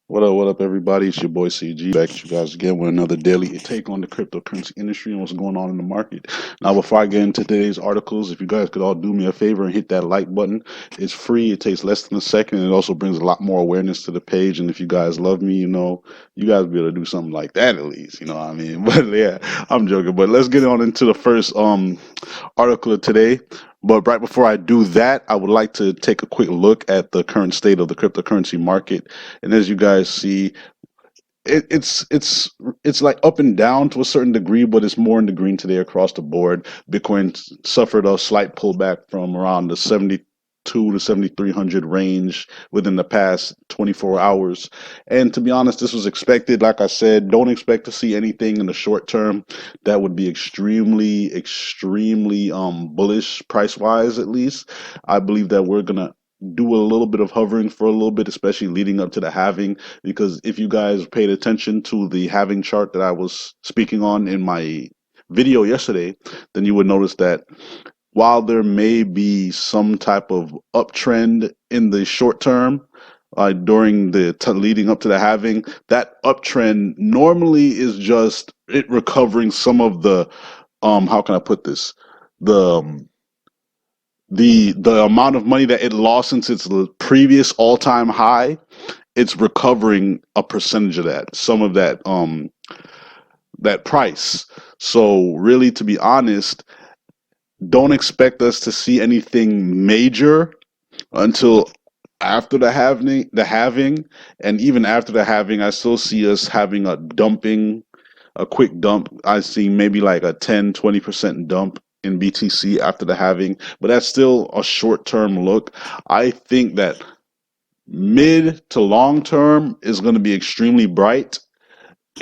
What up, everybody? It's your boy CG back at you guys again with another daily take on the cryptocurrency industry and what's going on in the market. Now, before I get into today's articles, if you guys could all do me a favor and hit that like button, it's free. It takes less than a second. And it also brings a lot more awareness to the page. And if you guys love me, you guys be able to do something like that at least. You know what I mean? But yeah, I'm joking. But let's get on into the first article of today. But right before I do that, I would like to take a quick look at the current state of the cryptocurrency market. And as you guys see, it's like up and down to a certain degree, but it's more in the green today across the board. Bitcoin suffered a slight pullback from around the 72 to 7300 range within the past 24 hours. And to be honest, this was expected. Like I said, don't expect to see anything in the short term that would be extremely bullish price wise, at least. I believe that we're gonna do a little bit of hovering for a little bit, especially leading up to the halving. Because if you guys paid attention to the halving chart that I was speaking on in my video yesterday, then you would notice that while there may be some type of uptrend in the short term, during the leading up to the halving, that uptrend normally is just it recovering some of the how can I put this, the the amount of money that it lost since its previous all-time high. It's recovering a percentage of that, some of that price. So really, to be honest, don't expect us to see anything major until after the halving, and even after the halving, I still see us having a quick dump. I see maybe like a 10-20% dump in BTC after the halving, but that's still a short-term look. I think that mid to long term is going to be extremely bright.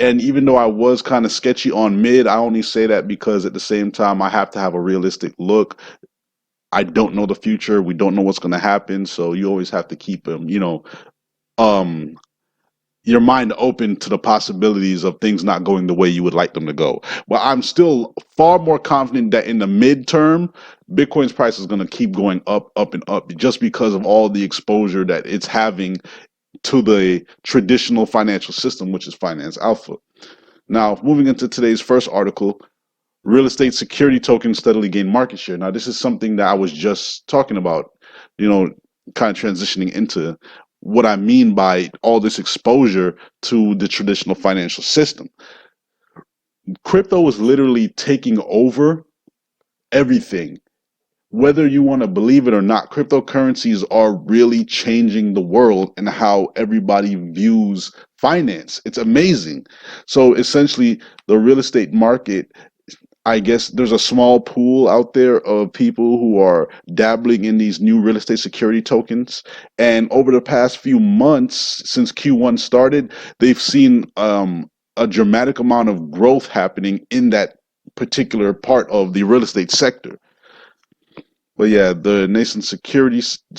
And even though I was kind of sketchy on mid, I only say that because at the same time I have to have a realistic look. I don't know the future. We don't know what's going to happen, so you always have to keep them, um your mind open to the possibilities of things not going the way you would like them to go. But I'm still far more confident that in the midterm, Bitcoin's price is going to keep going up, up, and up just because of all the exposure that it's having to the traditional financial system, which is Finance Alpha. Now, moving into today's first article, real estate security tokens steadily gain market share. Now, this is something that I was just talking about, you know, kind of transitioning into what I mean by all this exposure to the traditional financial system. Crypto is literally taking over everything. Whether you want to believe it or not, cryptocurrencies are really changing the world and how everybody views finance. It's amazing. So essentially, the real estate market, I guess there's a small pool out there of people who are dabbling in these new real estate security tokens. And over the past few months, since Q1 started, they've seen a dramatic amount of growth happening in that particular part of the real estate sector. But yeah, the nascent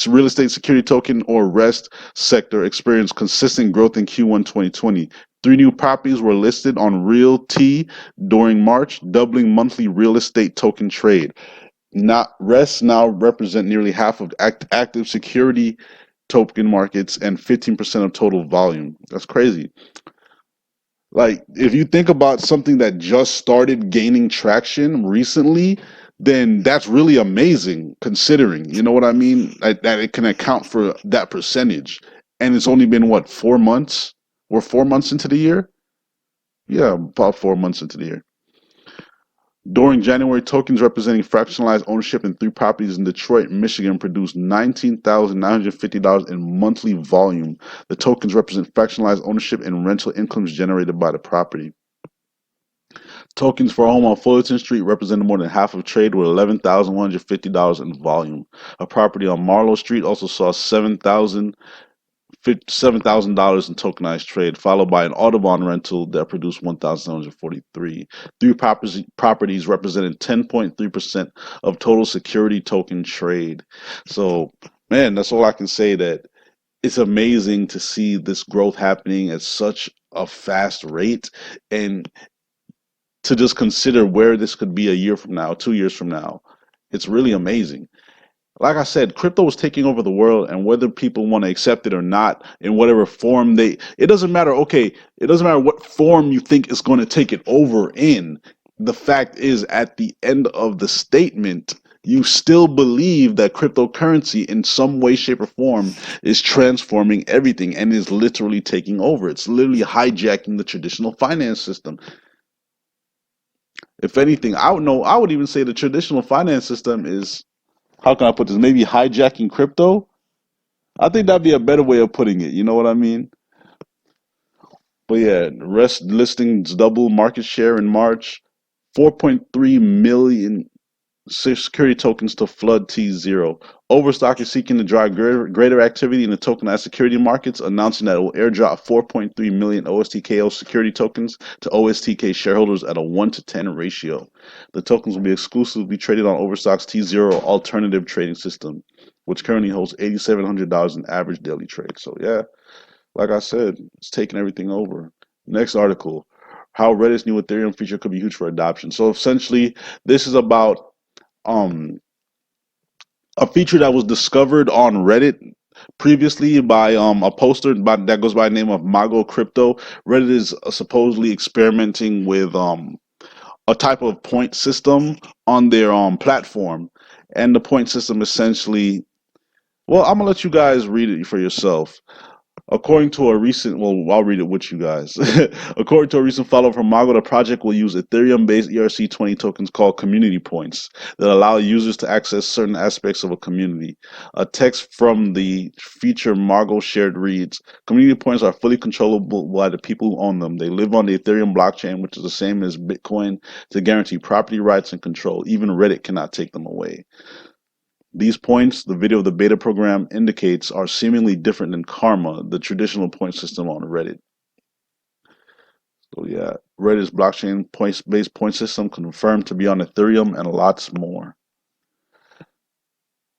real estate security token or REST sector experienced consistent growth in Q1 2020. Three new properties were listed on Realty during March, doubling monthly real estate token trade. Not REST now represent nearly half of active security token markets and 15% of total volume. That's crazy. Like, if you think about something that just started gaining traction recently, then that's really amazing considering, you know what I mean? That it can account for that percentage. And it's only been what, 4 months? We're 4 months into the year? Yeah, about 4 months into the year. During January, tokens representing fractionalized ownership in three properties in Detroit, Michigan produced $19,950 in monthly volume. The tokens represent fractionalized ownership and rental incomes generated by the property. Tokens for a home on Fullerton Street represented more than half of trade with $11,150 in volume. A property on Marlowe Street also saw $7,000 in tokenized trade, followed by an Audubon rental that produced 1,743. Three properties represented 10.3% of total security token trade. So, man, that's all I can say. That it's amazing to see this growth happening at such a fast rate, and to just consider where this could be a year from now, 2 years from now. It's really amazing. like I said, crypto is taking over the world, and whether people want to accept it or not, in whatever form it doesn't matter. Okay, it doesn't matter what form you think is going to take it over in. The fact is, at the end of the statement, you still believe that cryptocurrency, in some way, shape, or form, is transforming everything and is literally taking over. It's literally hijacking the traditional finance system. If anything, I would even say the traditional finance system is, how can I put this? Maybe hijacking crypto. I think that'd be a better way of putting it. You know what I mean? But yeah, rest listings double market share in March. 4.3 million security tokens to flood T0. Overstock is seeking to drive greater activity in the tokenized security markets, announcing that it will airdrop 4.3 million OSTKO security tokens to OSTK shareholders at a 1 to 10 ratio. The tokens will be exclusively traded on Overstock's T0 alternative trading system, which currently holds $8,700 in average daily trade. So yeah, like I said, it's taking everything over. Next article, how Reddit's new Ethereum feature could be huge for adoption. So essentially, this is about um a feature that was discovered on Reddit previously by a poster that goes by the name of Mago Crypto. Reddit is supposedly experimenting with a type of point system on their platform, and the point system essentially. Well, I'm gonna let you guys read it for yourself. According to a recent, well, I'll read it with you guys. According to a recent follow from Mago, the project will use Ethereum-based ERC20 tokens called community points that allow users to access certain aspects of a community. A text from the feature Mago shared reads, "Community points are fully controllable by the people who own them. They live on the Ethereum blockchain, which is the same as Bitcoin, to guarantee property rights and control. Even Reddit cannot take them away. These points, the video of the beta program indicates, are seemingly different than Karma, the traditional point system on Reddit." So yeah, Reddit's blockchain points-based point system confirmed to be on Ethereum and lots more.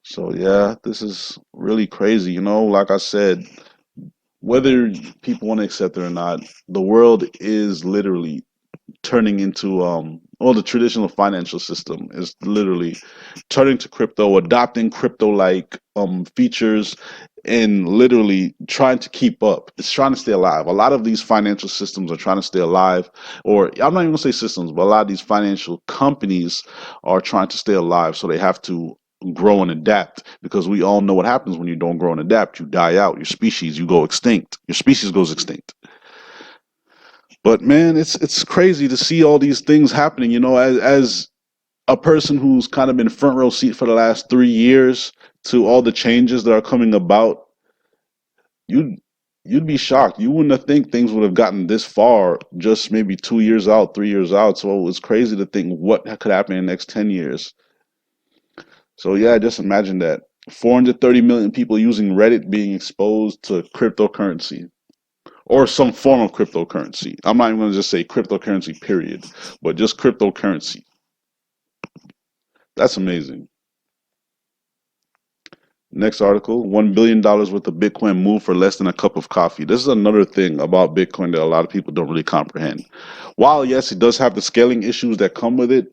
So yeah, this is really crazy. You know, like I said, whether people want to accept it or not, the world is literally turning into well, the traditional financial system is literally turning to crypto, adopting crypto like features, and literally trying to keep up. It's trying to stay alive. A lot of these financial systems are trying to stay alive, or I'm not even gonna say systems, but a lot of these financial companies are trying to stay alive, so they have to grow and adapt, because we all know what happens when you don't grow and adapt. You die out. You go extinct. Your species goes extinct. But man, it's crazy to see all these things happening. You know, as a person who's kind of been front row seat for the last 3 years to all the changes that are coming about, you'd you'd be shocked. You wouldn't have think things would have gotten this far just maybe 2 years out, 3 years out. So it was crazy to think what could happen in the next 10 years. So yeah, just imagine that 430 million people using Reddit being exposed to cryptocurrency, or some form of cryptocurrency. I'm not even going to just say cryptocurrency, period, but just cryptocurrency. That's amazing. Next article, $1 billion worth of Bitcoin moved for less than a cup of coffee. This is another thing about Bitcoin that a lot of people don't really comprehend. While, yes, it does have the scaling issues that come with it,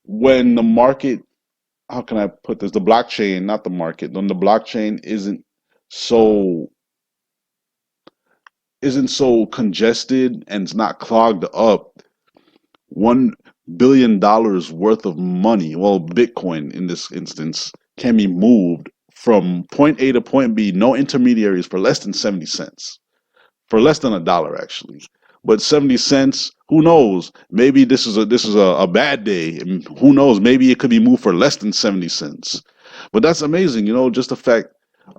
when the market, how can I put this? The blockchain, not the market, when the blockchain so isn't so congested and it's not clogged up, $1 billion worth of money, well, Bitcoin in this instance, can be moved from point A to point B, no intermediaries, for less than 70 cents, for less than $1 actually. But 70 cents, who knows? Maybe this is a bad day. And who knows? Maybe it could be moved for less than 70 cents. But that's amazing, you know, just the fact,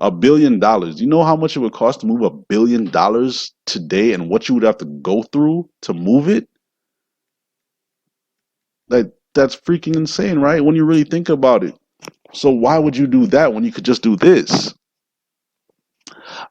$1 billion. You know how much it would cost to move $1 billion today, and what you would have to go through to move it? That's freaking insane, right? When you really think about it. So why would you do that when you could just do this?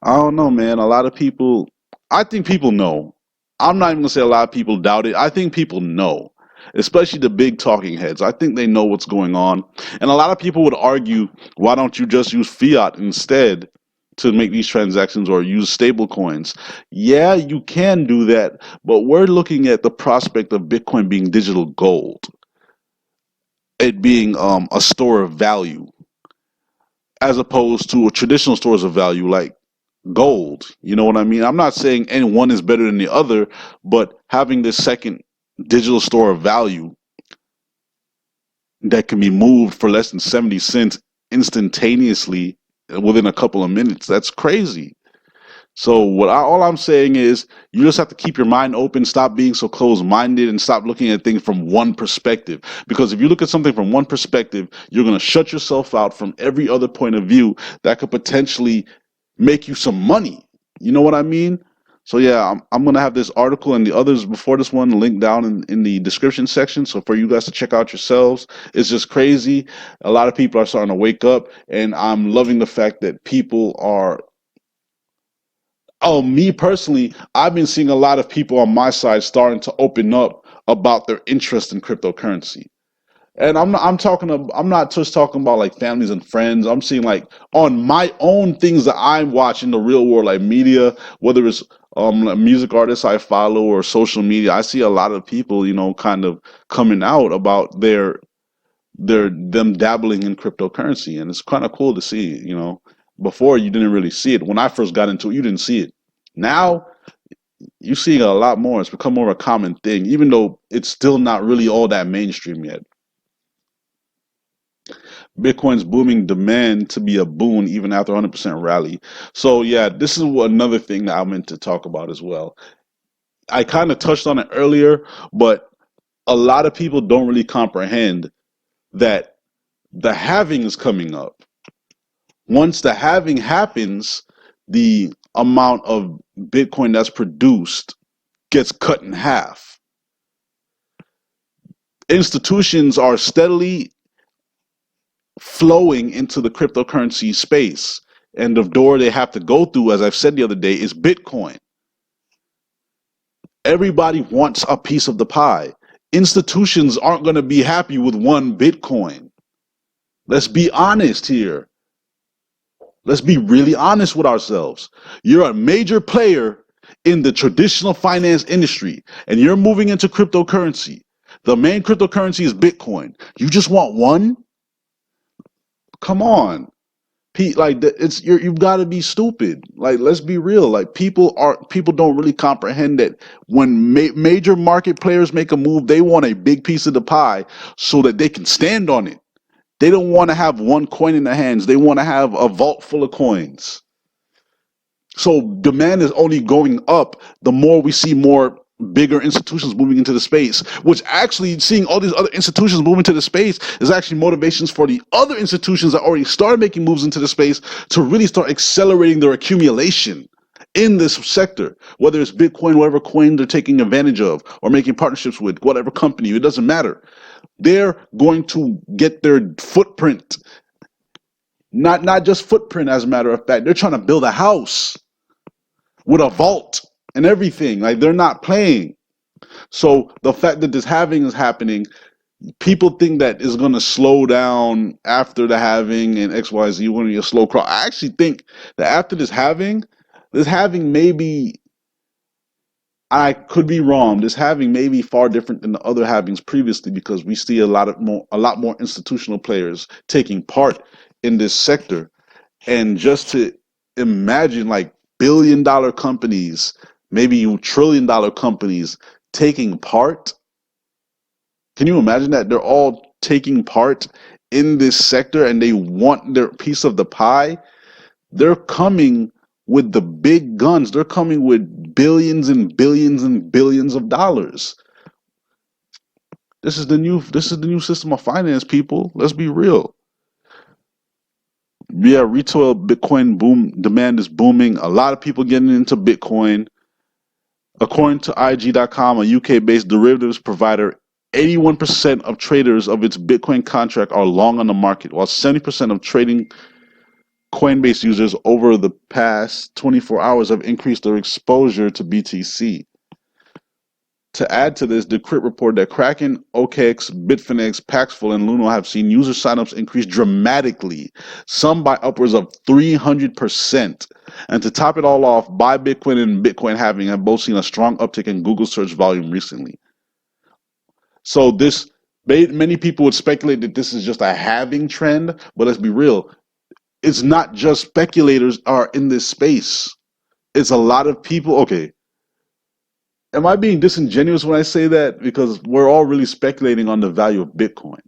I don't know, man. A lot of people, I think people know. I'm not even gonna say a lot of people doubt it. I think people know, especially the big talking heads. I think they know what's going on. And a lot of people would argue, why don't you just use fiat instead to make these transactions, or use stable coins? Yeah, you can do that, but we're looking at the prospect of Bitcoin being digital gold, it being a store of value. as opposed to traditional stores of value like gold. You know what I mean? I'm not saying any one is better than the other, but having this second digital store of value that can be moved for less than 70 cents instantaneously within a couple of minutes, that's crazy. So all I'm saying is you just have to keep your mind open, stop being so closed-minded, and stop looking at things from one perspective. Because if you look at something from one perspective, you're going to shut yourself out from every other point of view that could potentially make you some money. You know what I mean? So yeah, I'm gonna have this article and the others before this one linked down in the description section. So for you guys to check out yourselves. It's just crazy. A lot of people are starting to wake up, and I'm loving the fact that people are. Oh, me personally, I've been seeing a lot of people on my side starting to open up about their interest in cryptocurrency. And I'm not just talking about like families and friends. I'm seeing like on my own things that I'm watching the real world, like media, whether it's like music artists I follow or social media. I see a lot of people, kind of coming out about them dabbling in cryptocurrency, and it's kind of cool to see. Before you didn't really see it. When I first got into it, you didn't see it. Now you see it a lot more. It's become more of a common thing, even though it's still not really all that mainstream yet. Bitcoin's booming demand to be a boon even after 100% rally. So yeah, this is another thing that I meant to talk about as well. I kind of touched on it earlier, but a lot of people don't really comprehend that the halving is coming up. Once the halving happens, the amount of Bitcoin that's produced gets cut in half. Institutions are steadily flowing into the cryptocurrency space, and the door they have to go through, as I've said the other day, is Bitcoin. Everybody wants a piece of the pie. Institutions aren't going to be happy with one Bitcoin. Let's be honest here. Let's be really honest with ourselves. You're a major player in the traditional finance industry, and you're moving into cryptocurrency. The main cryptocurrency is Bitcoin. You just want one? Come on. Like you've got to be stupid. Like, let's be real. Like, people don't really comprehend that when major market players make a move, they want a big piece of the pie so that they can stand on it. They don't want to have one coin in their hands. They want to have a vault full of coins. So demand is only going up the more we see more bigger institutions moving into the space, which actually seeing all these other institutions move into the space is actually motivations for the other institutions that already started making moves into the space to really start accelerating their accumulation in this sector, whether it's Bitcoin, whatever coin they're taking advantage of or making partnerships with, whatever company, it doesn't matter. They're going to get their footprint, not just footprint, as a matter of fact. They're trying to build a house with a vault and everything. Like, they're not playing. So the fact that this halving is happening, people think that is going to slow down after the halving and XYZ, going to be a slow crawl. I actually think that after this halving maybe, I could be wrong. This halving may be far different than the other halvings previously, because we see a lot more institutional players taking part in this sector. And just to imagine, like, billion-dollar companies, maybe trillion-dollar companies taking part. Can you imagine that? They're all taking part in this sector and they want their piece of the pie. They're coming with the big guns. They're coming with billions and billions and billions of dollars. This is the new system of finance, people. Let's be real. Yeah, retail Bitcoin demand is booming. A lot of people getting into Bitcoin. According to IG.com, a UK-based derivatives provider, 81% of traders of its Bitcoin contract are long on the market, while 70% of trading Coinbase users over the past 24 hours have increased their exposure to BTC. To add to this, Decrypt reported that Kraken, OKX, Bitfinex, Paxful, and Luno have seen user signups increase dramatically, some by upwards of 300%. And to top it all off, Buy Bitcoin and Bitcoin Halving have both seen a strong uptick in Google search volume recently. So many people would speculate that this is just a halving trend, but let's be real. it's not just speculators are in this space. It's a lot of people. Okay, am I being disingenuous when I say that? Because we're all really speculating on the value of Bitcoin.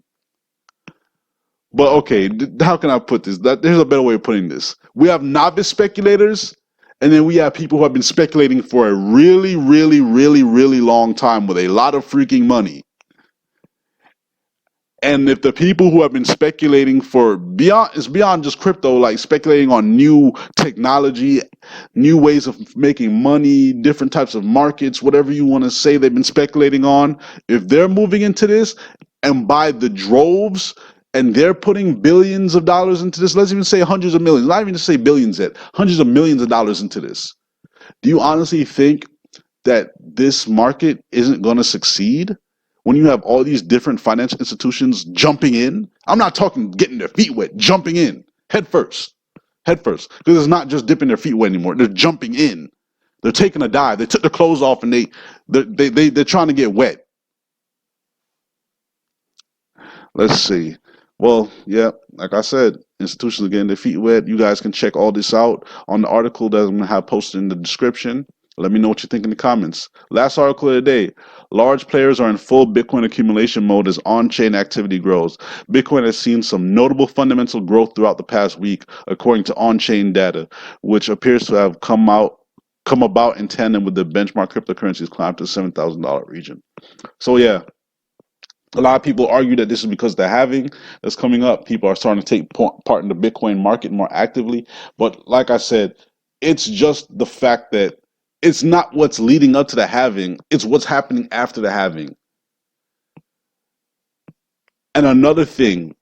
But okay, how can I put this? There's a better way of putting this. We have novice speculators, and then we have people who have been speculating for a really, really, really, really long time with a lot of freaking money. And if the people who have been speculating for it's beyond just crypto, like speculating on new technology, new ways of making money, different types of markets, whatever you want to say they've been speculating on, if they're moving into this and by the droves and they're putting billions of dollars into this, let's even say hundreds of millions, not even to say billions yet, hundreds of millions of dollars into this, do you honestly think that this market isn't going to succeed? When you have all these different financial institutions jumping in, I'm not talking getting their feet wet, jumping in head first, because it's not just dipping their feet wet anymore. They're jumping in. They're taking a dive. They took their clothes off and they're trying to get wet. Let's see. Well, yeah, like I said, institutions are getting their feet wet. You guys can check all this out on the article that I'm going to have posted in the description. Let me know what you think in the comments. Last article of the day. Large players are in full Bitcoin accumulation mode as on-chain activity grows. Bitcoin has seen some notable fundamental growth throughout the past week, according to on-chain data, which appears to have come about in tandem with the benchmark cryptocurrencies climb to the $7,000 region. So yeah, a lot of people argue that this is because the halving that's coming up. People are starting to take part in the Bitcoin market more actively. But like I said, it's just the fact that it's not what's leading up to the halving, it's what's happening after the halving. And another thing,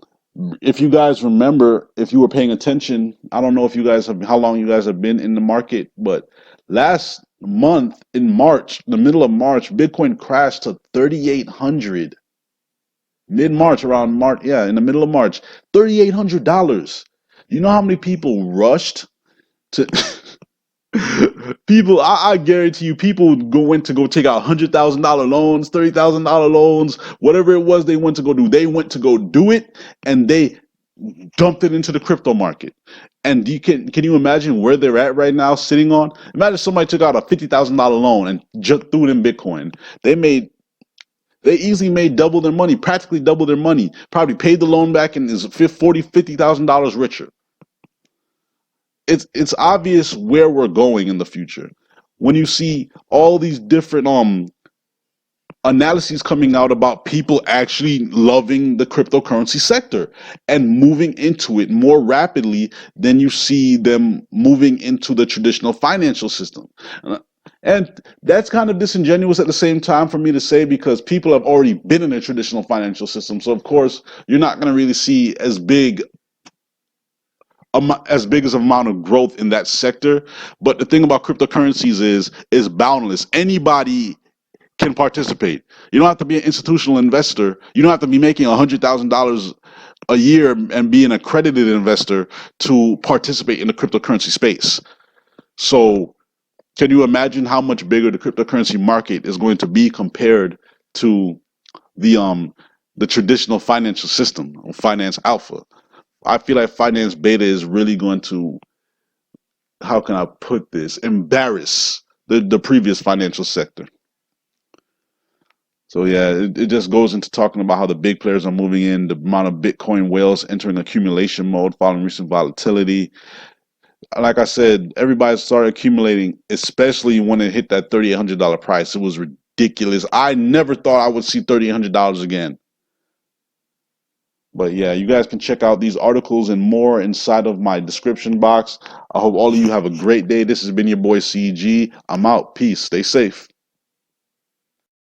if you guys remember, if you were paying attention, I don't know if you guys have how long you guys have been in the market, but last month in March, the middle of March, Bitcoin crashed to 3,800. Mid-March, around March, yeah, in the middle of March, $3,800. You know how many people rushed to people, I guarantee you, people went to go take out $100,000 loans, $30,000 loans, whatever it was they went to go do. They went to go do it, and they dumped it into the crypto market. And can you imagine where they're at right now, sitting on? Imagine somebody took out a $50,000 loan and just threw it in Bitcoin. They easily made double their money, practically double their money. Probably paid the loan back and is $50,000 richer. It's obvious where we're going in the future when you see all these different analyses coming out about people actually loving the cryptocurrency sector and moving into it more rapidly than you see them moving into the traditional financial system. And that's kind of disingenuous at the same time for me to say, because people have already been in a traditional financial system. So of course you're not going to really see as big as amount of growth in that sector. But the thing about cryptocurrencies is boundless. Anybody can participate. You don't have to be an institutional investor. You don't have to be making $100,000 a year and be an accredited investor to participate in the cryptocurrency space. So can you imagine how much bigger the cryptocurrency market is going to be compared to the traditional financial system, finance alpha? I feel like finance beta is really going to, how can I put this, embarrass the previous financial sector. So yeah, it just goes into talking about how the big players are moving in, the amount of Bitcoin whales entering accumulation mode following recent volatility. Like I said, everybody started accumulating, especially when it hit that $3,800 price. It was ridiculous. I never thought I would see $3,800 again. But yeah, you guys can check out these articles and more inside of my description box. I hope all of you have a great day. This has been your boy CG. I'm out. Peace. Stay safe.